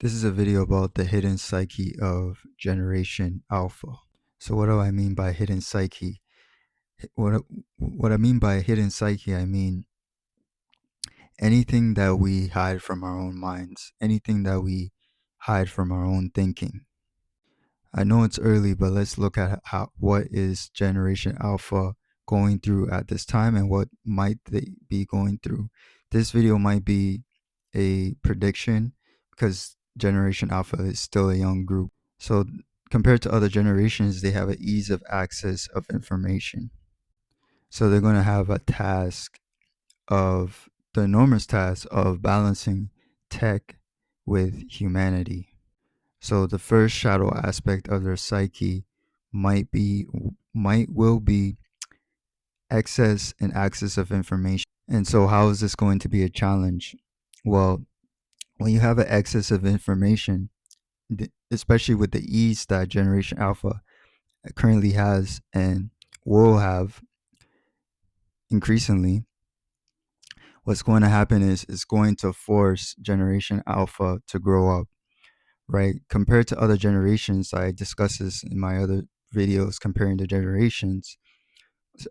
This is a video about the hidden psyche of Generation Alpha. So what do I mean by hidden psyche? What what I mean by hidden psyche, I mean anything that we hide from our own minds, anything that we hide from our own thinking. I know it's early, but let's look at what is Generation Alpha going through at this time and what might they be going through. This video might be a prediction because Generation Alpha is still a young group. So compared to other generations, they have an ease of access of information. So they're going to have a task of the enormous task of balancing tech with humanity. So the first shadow aspect of their psyche will be excess and access of information. And so how is this going to be a challenge? Well, when you have an excess of information, especially with the ease that Generation Alpha currently has and will have increasingly, what's going to happen is it's going to force Generation Alpha to grow up, right? Compared to other generations, I discuss this in my other videos comparing the generations,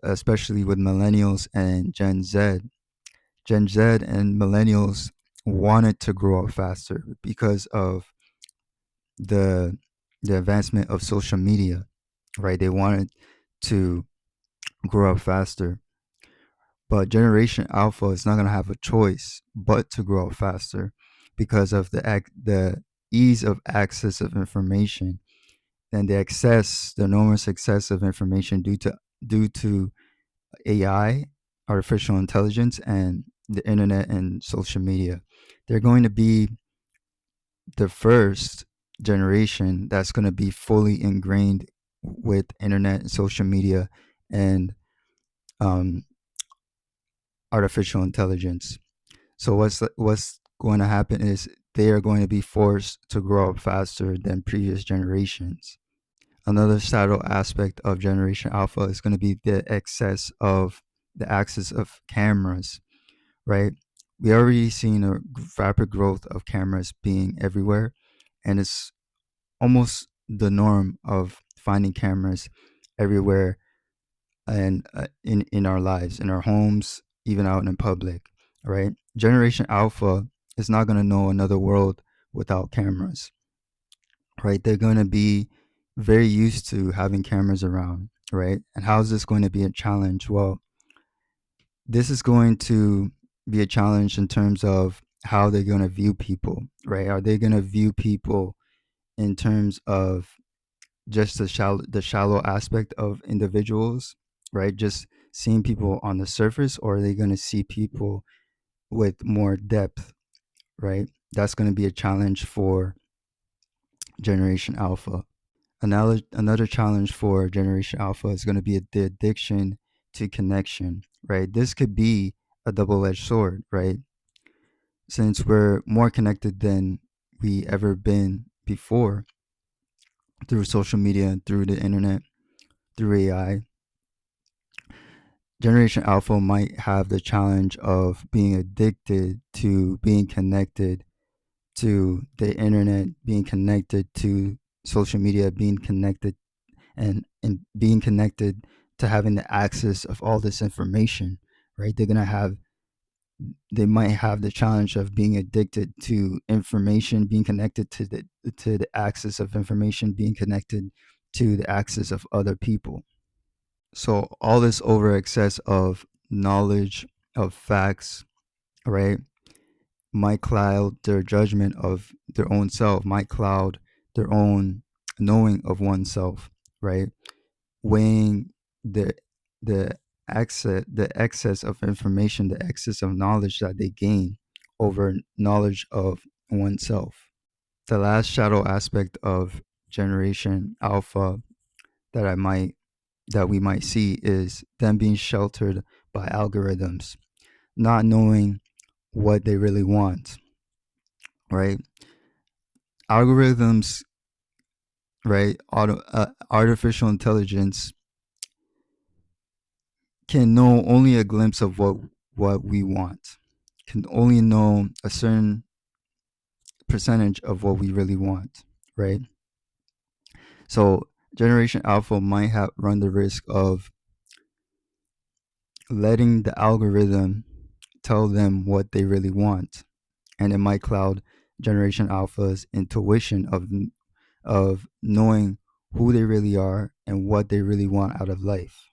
especially with millennials and Gen Z. Gen Z and millennials wanted to grow up faster because of the the advancement of social media, right? They wanted to grow up faster. But Generation Alpha is not going to have a choice but to grow up faster because of the ease of access of information and the enormous excess of information due to AI, artificial intelligence, and the internet and social media. They're going to be the first generation that's going to be fully ingrained with internet and social media and um, artificial intelligence. So what's going to happen is they are going to be forced to grow up faster than previous generations. Another shadow aspect of Generation Alpha is going to be the excess of the access of cameras, right? We already seen a rapid growth of cameras being everywhere, and it's almost the norm of finding cameras everywhere and in our lives, in our homes, even out in public, right? Generation Alpha is not going to know another world without cameras, right? They're going to be very used to having cameras around, right? And how is this going to be a challenge? Well, this is going to be a challenge in terms of how they're going to view people, right? Are they going to view people in terms of just the shallow aspect of individuals, right? Just seeing people on the surface, or are they going to see people with more depth, right? That's going to be a challenge for Generation Alpha. Another challenge for Generation Alpha is going to be the addiction to connection, right? This could be a double-edged sword, right? Since we're more connected than we ever been before through social media, through the internet, through AI, Generation Alpha might have the challenge of being addicted to being connected to the internet, being connected to social media, being connected and being connected to having the access of all this information, right? They might have the challenge of being addicted to information, being connected to the access of information, being connected to the access of other people. So all this over excess of knowledge, of facts, right, might cloud their judgment of their own self, might cloud their own knowing of oneself, right? Weighing the the excess of information, the excess of knowledge that they gain over knowledge of oneself. The last shadow aspect of Generation Alpha that I might that we might see is them being sheltered by algorithms, not knowing what they really want, right? Algorithms, right? Artificial intelligence can know only a glimpse of what we want, can only know a certain percentage of what we really want, right? So Generation Alpha might have run the risk of letting the algorithm tell them what they really want, and it might cloud Generation Alpha's intuition of knowing who they really are and what they really want out of life.